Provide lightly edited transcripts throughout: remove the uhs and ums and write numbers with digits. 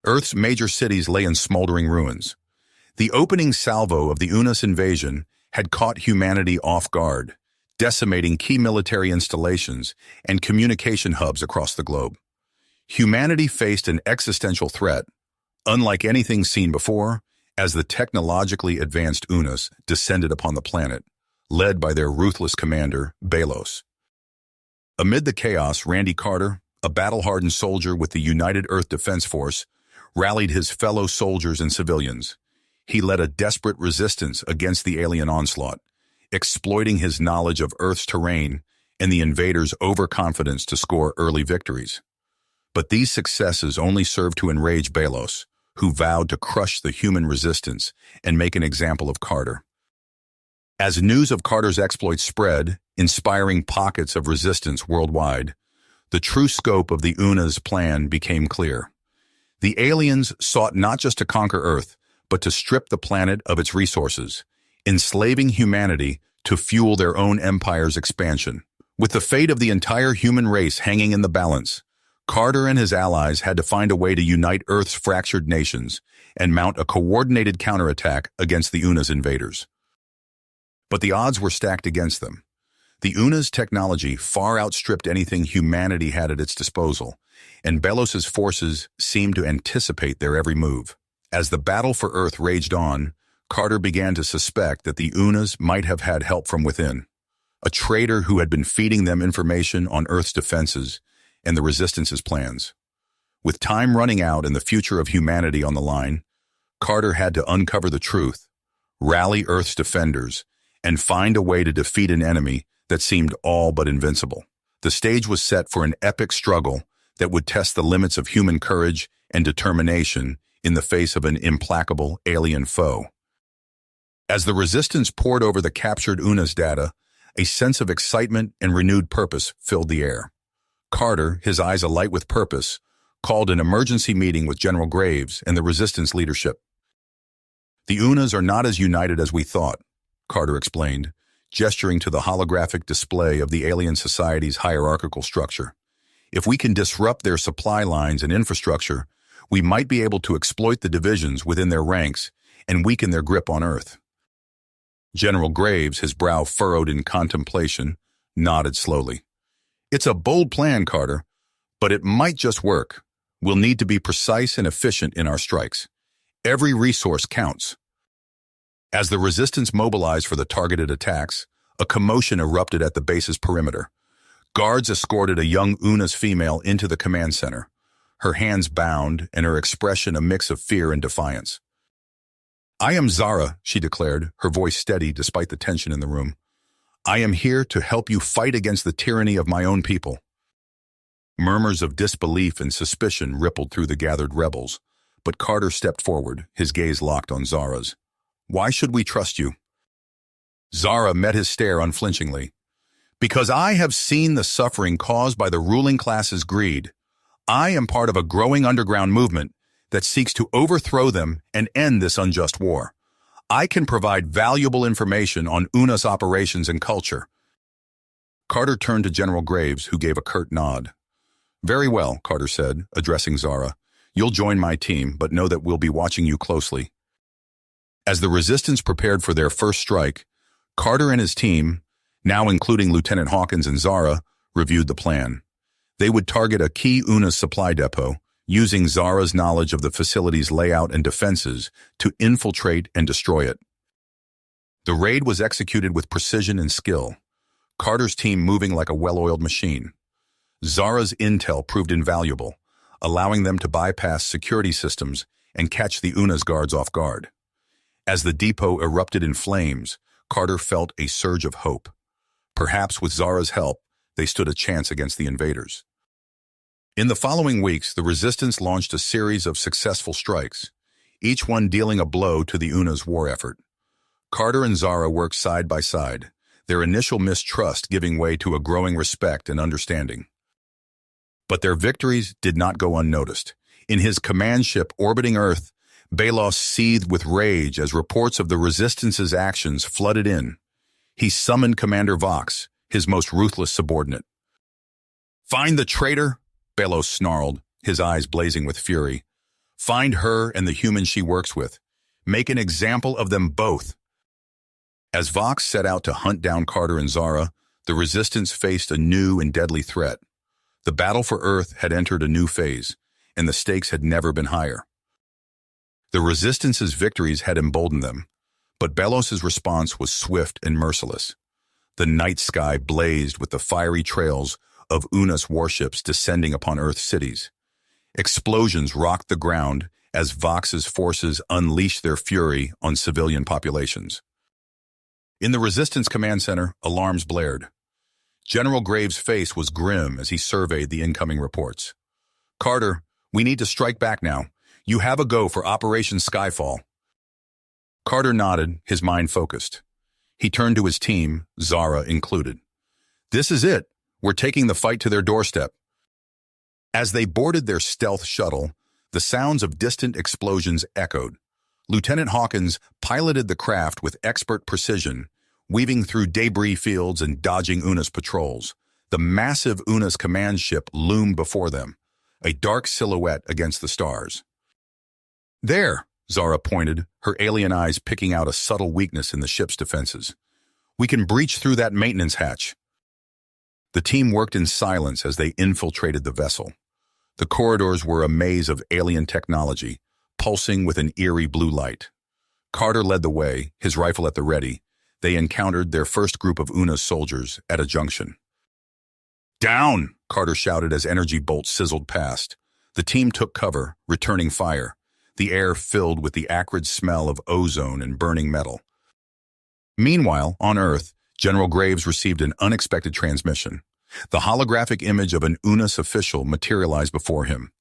Earth's major cities lay in smoldering ruins. The opening salvo of the Unas invasion had caught humanity off guard, decimating key military installations and communication hubs across the globe. Humanity faced an existential threat, unlike anything seen before, as the technologically advanced Unas descended upon the planet, led by their ruthless commander, Belos. Amid the chaos, Randy Carter, a battle-hardened soldier with the United Earth Defense Force, rallied his fellow soldiers and civilians. He led a desperate resistance against the alien onslaught, exploiting his knowledge of Earth's terrain and the invaders' overconfidence to score early victories. But these successes only served to enrage Belos, who vowed to crush the human resistance and make an example of Carter. As news of Carter's exploits spread, inspiring pockets of resistance worldwide, the true scope of the Unas' plan became clear. The aliens sought not just to conquer Earth, but to strip the planet of its resources, enslaving humanity to fuel their own empire's expansion. With the fate of the entire human race hanging in the balance, Carter and his allies had to find a way to unite Earth's fractured nations and mount a coordinated counterattack against the Unas invaders. But the odds were stacked against them. The Unas' technology far outstripped anything humanity had at its disposal, and Belos's forces seemed to anticipate their every move. As the battle for Earth raged on, Carter began to suspect that the Unas might have had help from within, a traitor who had been feeding them information on Earth's defenses and the Resistance's plans. With time running out and the future of humanity on the line, Carter had to uncover the truth, rally Earth's defenders, and find a way to defeat an enemy that seemed all but invincible. The stage was set for an epic struggle that would test the limits of human courage and determination in the face of an implacable alien foe. As the Resistance pored over the captured Unas data, a sense of excitement and renewed purpose filled the air. Carter, his eyes alight with purpose, called an emergency meeting with General Graves and the Resistance leadership. "The Unas are not as united as we thought," Carter explained, gesturing to the holographic display of the alien society's hierarchical structure. "If we can disrupt their supply lines and infrastructure, we might be able to exploit the divisions within their ranks and weaken their grip on Earth." General Graves, his brow furrowed in contemplation, nodded slowly. "It's a bold plan, Carter, but it might just work. We'll need to be precise and efficient in our strikes. Every resource counts." As the Resistance mobilized for the targeted attacks, a commotion erupted at the base's perimeter. Guards escorted a young Unas female into the command center, her hands bound and her expression a mix of fear and defiance. "I am Zara," she declared, her voice steady despite the tension in the room. "I am here to help you fight against the tyranny of my own people." Murmurs of disbelief and suspicion rippled through the gathered rebels, but Carter stepped forward, his gaze locked on Zara's. "Why should we trust you?" Zara met his stare unflinchingly. "Because I have seen the suffering caused by the ruling class's greed. I am part of a growing underground movement that seeks to overthrow them and end this unjust war. I can provide valuable information on Unas operations and culture." Carter turned to General Graves, who gave a curt nod. "Very well," Carter said, addressing Zara. "You'll join my team, but know that we'll be watching you closely." As the Resistance prepared for their first strike, Carter and his team, now including Lieutenant Hawkins and Zara, reviewed the plan. They would target a key Unas supply depot, using Zara's knowledge of the facility's layout and defenses to infiltrate and destroy it. The raid was executed with precision and skill, Carter's team moving like a well-oiled machine. Zara's intel proved invaluable, allowing them to bypass security systems and catch the Unas guards off guard. As the depot erupted in flames, Carter felt a surge of hope. Perhaps with Zara's help, they stood a chance against the invaders. In the following weeks, the Resistance launched a series of successful strikes, each one dealing a blow to the Unas' war effort. Carter and Zara worked side by side, their initial mistrust giving way to a growing respect and understanding. But their victories did not go unnoticed. In his command ship orbiting Earth, Belos seethed with rage as reports of the Resistance's actions flooded in. He summoned Commander Vox, his most ruthless subordinate. "Find the traitor," Belos snarled, his eyes blazing with fury. Find her and the humans she works with. Make an example of them both. As Vox set out to hunt down Carter and Zara, the Resistance faced a new and deadly threat. The battle for Earth had entered a new phase, and the stakes had never been higher. The Resistance's victories had emboldened them, but Belos's response was swift and merciless. The night sky blazed with the fiery trails of Unas warships descending upon Earth cities. Explosions rocked the ground as Vox's forces unleashed their fury on civilian populations. In the Resistance Command Center, alarms blared. General Graves' face was grim as he surveyed the incoming reports. "Carter, we need to strike back now. You have a go for Operation Skyfall." Carter nodded, his mind focused. He turned to his team, Zara included. "This is it. We're taking the fight to their doorstep." As they boarded their stealth shuttle, the sounds of distant explosions echoed. Lieutenant Hawkins piloted the craft with expert precision, weaving through debris fields and dodging Unas patrols. The massive Unas command ship loomed before them, a dark silhouette against the stars. "There," Zara pointed, her alien eyes picking out a subtle weakness in the ship's defenses. "We can breach through that maintenance hatch." The team worked in silence as they infiltrated the vessel. The corridors were a maze of alien technology, pulsing with an eerie blue light. Carter led the way, his rifle at the ready. They encountered their first group of Una's soldiers at a junction. "Down!" Carter shouted as energy bolts sizzled past. The team took cover, returning fire, the air filled with the acrid smell of ozone and burning metal. Meanwhile, on Earth, General Graves received an unexpected transmission. The holographic image of an Unas official materialized before him.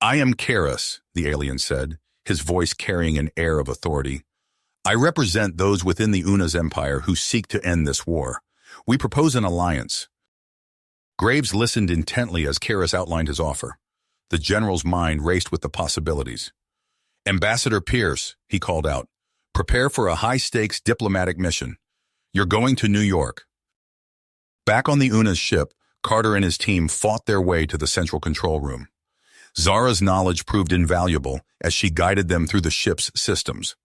"I am Karis," the alien said, his voice carrying an air of authority. "I represent those within the Unas Empire who seek to end this war. We propose an alliance." Graves listened intently as Karis outlined his offer. The general's mind raced with the possibilities. "Ambassador Pierce," he called out, "prepare for a high-stakes diplomatic mission. You're going to New York." Back on the Unas ship, Carter and his team fought their way to the central control room. Zara's knowledge proved invaluable as she guided them through the ship's systems.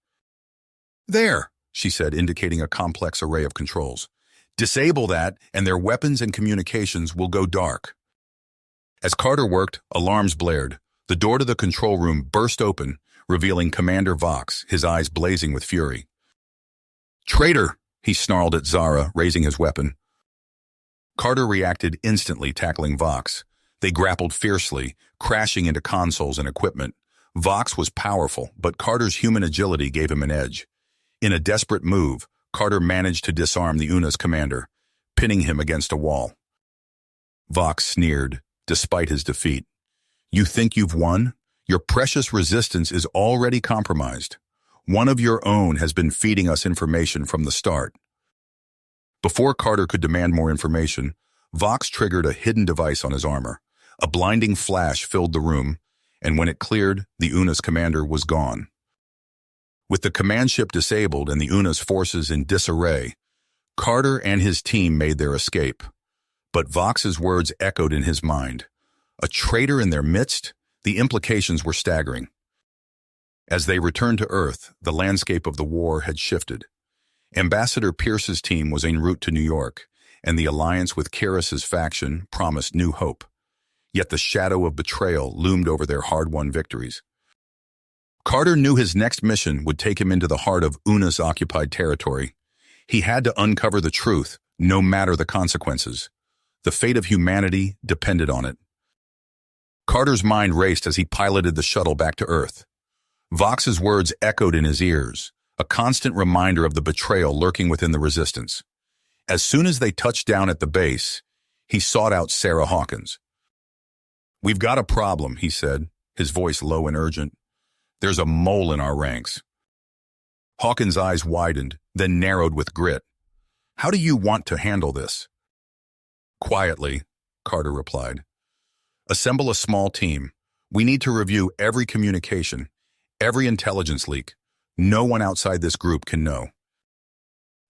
"There," she said, indicating a complex array of controls. "Disable that, and their weapons and communications will go dark." As Carter worked, alarms blared. The door to the control room burst open, revealing Commander Vox, his eyes blazing with fury. "Traitor!" he snarled at Zara, raising his weapon. Carter reacted instantly, tackling Vox. They grappled fiercely, crashing into consoles and equipment. Vox was powerful, but Carter's human agility gave him an edge. In a desperate move, Carter managed to disarm the Unas commander, pinning him against a wall. Vox sneered, despite his defeat. "You think you've won? Your precious resistance is already compromised. One of your own has been feeding us information from the start." Before Carter could demand more information, Vox triggered a hidden device on his armor. A blinding flash filled the room, and when it cleared, the Unas commander was gone. With the command ship disabled and the Unas forces in disarray, Carter and his team made their escape. But Vox's words echoed in his mind. A traitor in their midst? The implications were staggering. As they returned to Earth, the landscape of the war had shifted. Ambassador Pierce's team was en route to New York, and the alliance with Karis's faction promised new hope. Yet the shadow of betrayal loomed over their hard-won victories. Carter knew his next mission would take him into the heart of Unas-occupied territory. He had to uncover the truth, no matter the consequences. The fate of humanity depended on it. Carter's mind raced as he piloted the shuttle back to Earth. Vox's words echoed in his ears, a constant reminder of the betrayal lurking within the resistance. As soon as they touched down at the base, he sought out Sarah Hawkins. "We've got a problem," he said, his voice low and urgent. "There's a mole in our ranks." Hawkins' eyes widened, then narrowed with grit. "How do you want to handle this?" "Quietly," Carter replied. "Assemble a small team. We need to review every communication, every intelligence leak. No one outside this group can know."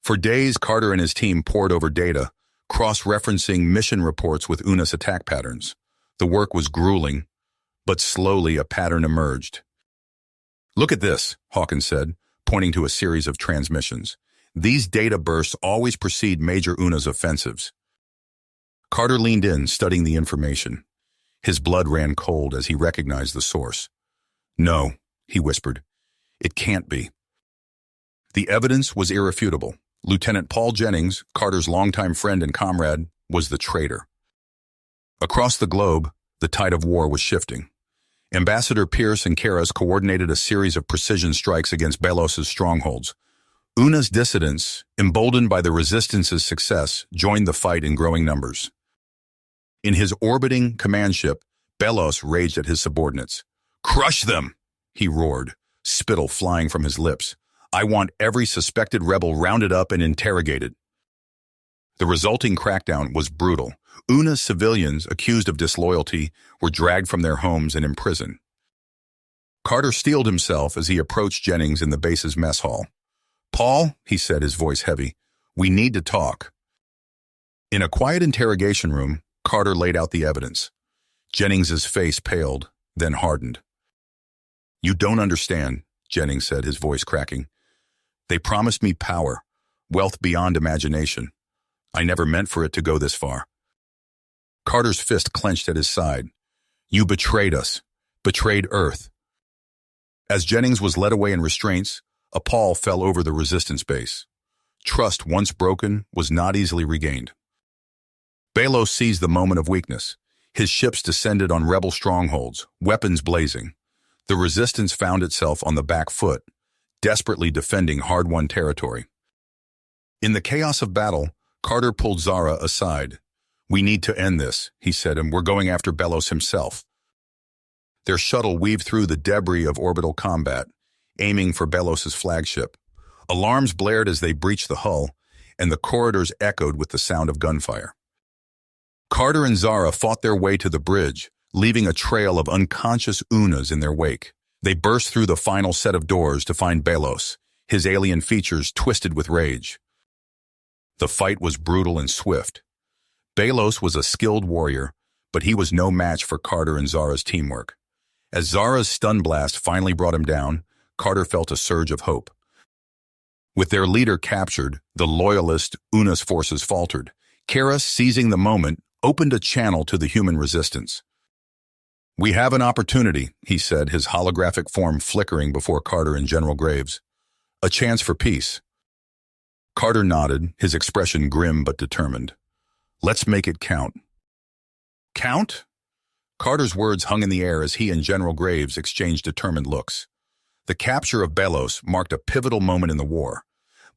For days, Carter and his team pored over data, cross-referencing mission reports with Unas attack patterns. The work was grueling, But slowly a pattern emerged. "Look at this," Hawkins said, pointing to a series of transmissions. "These data bursts always precede major UNA's offensives." Carter leaned in, studying the information. His blood ran cold as he recognized the source. "No," he whispered. "It can't be." The evidence was irrefutable. Lieutenant Paul Jennings, Carter's longtime friend and comrade, was the traitor. Across the globe, the tide of war was shifting. Ambassador Pierce and Karras coordinated a series of precision strikes against Belos's strongholds. UNA's dissidents, emboldened by the Resistance's success, joined the fight in growing numbers. In his orbiting command ship, Belos raged at his subordinates. "Crush them!" he roared, spittle flying from his lips. "I want every suspected rebel rounded up and interrogated." The resulting crackdown was brutal. UNA's civilians, accused of disloyalty, were dragged from their homes and imprisoned. Carter steeled himself as he approached Jennings in the base's mess hall. "Paul," he said, his voice heavy, "we need to talk." In a quiet interrogation room, Carter laid out the evidence. Jennings's face paled, then hardened. "You don't understand," Jennings said, his voice cracking. "They promised me power, wealth beyond imagination. I never meant for it to go this far." Carter's fist clenched at his side. "You betrayed us, betrayed Earth." As Jennings was led away in restraints, a pall fell over the resistance base. Trust, once broken, was not easily regained. Belos seized the moment of weakness. His ships descended on rebel strongholds, weapons blazing. The resistance found itself on the back foot, desperately defending hard-won territory. In the chaos of battle, Carter pulled Zara aside. "We need to end this," he said, "and we're going after Belos himself." Their shuttle weaved through the debris of orbital combat, aiming for Belos's flagship. Alarms blared as they breached the hull, and the corridors echoed with the sound of gunfire. Carter and Zara fought their way to the bridge, leaving a trail of unconscious UNAs in their wake. They burst through the final set of doors to find Belos, his alien features twisted with rage. The fight was brutal and swift. Belos was a skilled warrior, but he was no match for Carter and Zara's teamwork. As Zara's stun blast finally brought him down, Carter felt a surge of hope. With their leader captured, the loyalist UNA's forces faltered. Karras, seizing the moment, opened a channel to the human resistance. "We have an opportunity," he said, his holographic form flickering before Carter and General Graves. "A chance for peace." Carter nodded, his expression grim but determined. "Let's make it count." "Count?" Carter's words hung in the air as he and General Graves exchanged determined looks. The capture of Belos marked a pivotal moment in the war,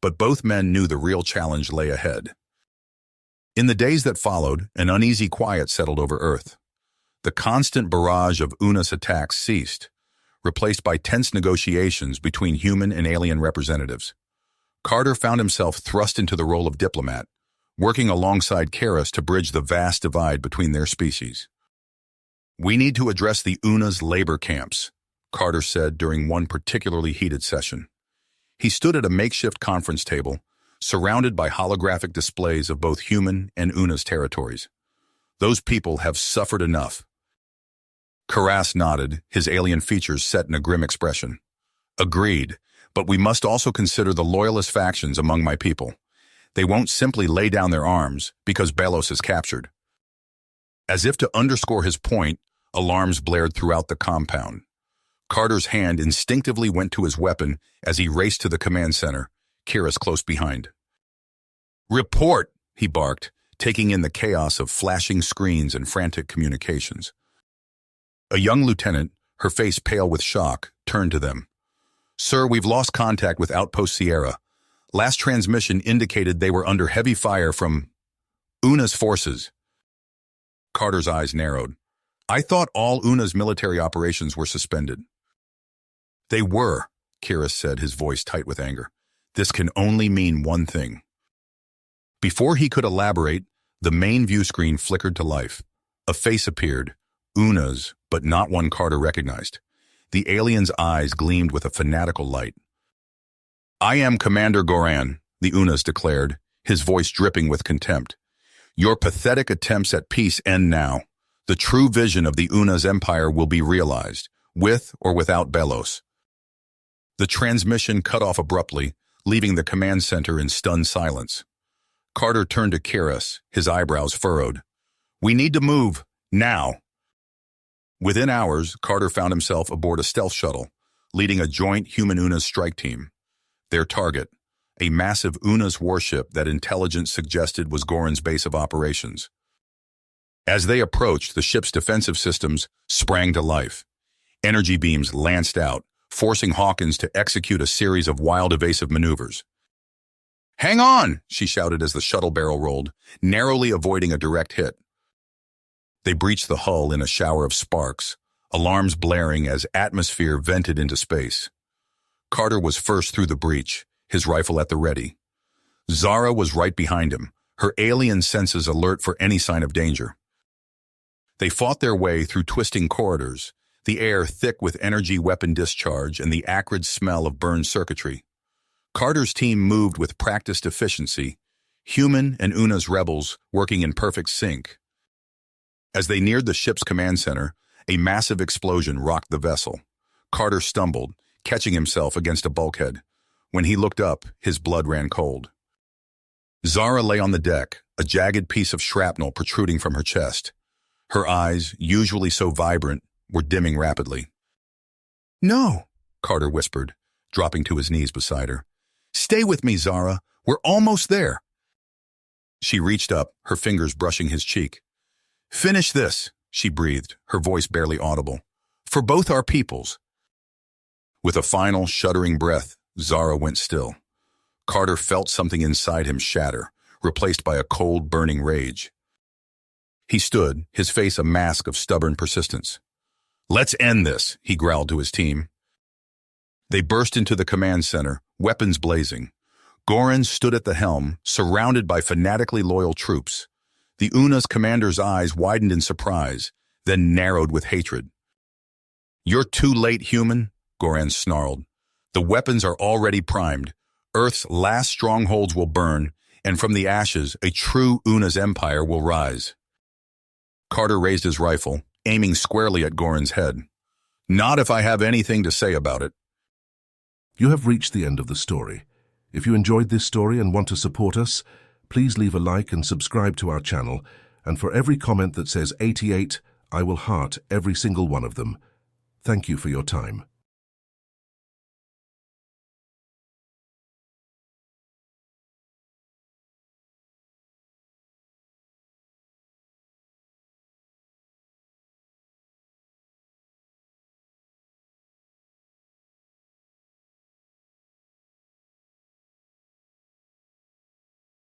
but both men knew the real challenge lay ahead. In the days that followed, an uneasy quiet settled over Earth. The constant barrage of UNA's attacks ceased, replaced by tense negotiations between human and alien representatives. Carter found himself thrust into the role of diplomat, working alongside Karras to bridge the vast divide between their species. "We need to address the UNA's labor camps," Carter said during one particularly heated session. He stood at a makeshift conference table, surrounded by holographic displays of both human and UNA's territories. "Those people have suffered enough." Karras nodded, his alien features set in a grim expression. "Agreed, but we must also consider the loyalist factions among my people. They won't simply lay down their arms because Belos is captured." As if to underscore his point, alarms blared throughout the compound. Carter's hand instinctively went to his weapon as he raced to the command center, Karras close behind. "Report!" he barked, taking in the chaos of flashing screens and frantic communications. A young lieutenant, her face pale with shock, turned to them. "Sir, we've lost contact with Outpost Sierra. Last transmission indicated they were under heavy fire from UNA's forces." Carter's eyes narrowed. "I thought all UNA's military operations were suspended." "They were," Karras said, his voice tight with anger. "This can only mean one thing." Before he could elaborate, the main view screen flickered to life. A face appeared, UNA's, but not one Carter recognized. The alien's eyes gleamed with a fanatical light. "I am Commander Goran," the UNA's declared, his voice dripping with contempt. "Your pathetic attempts at peace end now. The true vision of the Una's empire will be realized, with or without Belos. The transmission cut off abruptly, leaving the command center in stunned silence. Carter turned to Kiris, his eyebrows furrowed. "We need to move, now." Within hours, Carter found himself aboard a stealth shuttle, leading a joint human-Unas strike team. Their target, a massive Unas warship that intelligence suggested was Goran's base of operations. As they approached, the ship's defensive systems sprang to life. Energy beams lanced out, forcing Hawkins to execute a series of wild evasive maneuvers. "Hang on!" she shouted as the shuttle barrel rolled, narrowly avoiding a direct hit. They breached the hull in a shower of sparks, alarms blaring as atmosphere vented into space. Carter was first through the breach, his rifle at the ready. Zara was right behind him, her alien senses alert for any sign of danger. They fought their way through twisting corridors, the air thick with energy weapon discharge and the acrid smell of burned circuitry. Carter's team moved with practiced efficiency, human and Una's rebels working in perfect sync. As they neared the ship's command center, a massive explosion rocked the vessel. Carter stumbled, catching himself against a bulkhead. When he looked up, his blood ran cold. Zara lay on the deck, a jagged piece of shrapnel protruding from her chest. Her eyes, usually so vibrant, were dimming rapidly. "No," Carter whispered, dropping to his knees beside her. "Stay with me, Zara. We're almost there." She reached up, her fingers brushing his cheek. "Finish this," she breathed, her voice barely audible. "For both our peoples." With a final, shuddering breath, Zara went still. Carter felt something inside him shatter, replaced by a cold, burning rage. He stood, his face a mask of stubborn persistence. "Let's end this," he growled to his team. They burst into the command center, weapons blazing. Goran stood at the helm, surrounded by fanatically loyal troops. The Una's commander's eyes widened in surprise, then narrowed with hatred. "You're too late, human," Goran snarled. "The weapons are already primed. Earth's last strongholds will burn, and from the ashes, a true Una's empire will rise." Carter raised his rifle, aiming squarely at Goran's head. "Not if I have anything to say about it." You have reached the end of the story. If you enjoyed this story and want to support us, please leave a like and subscribe to our channel, and for every comment that says 88, I will heart every single one of them. Thank you for your time.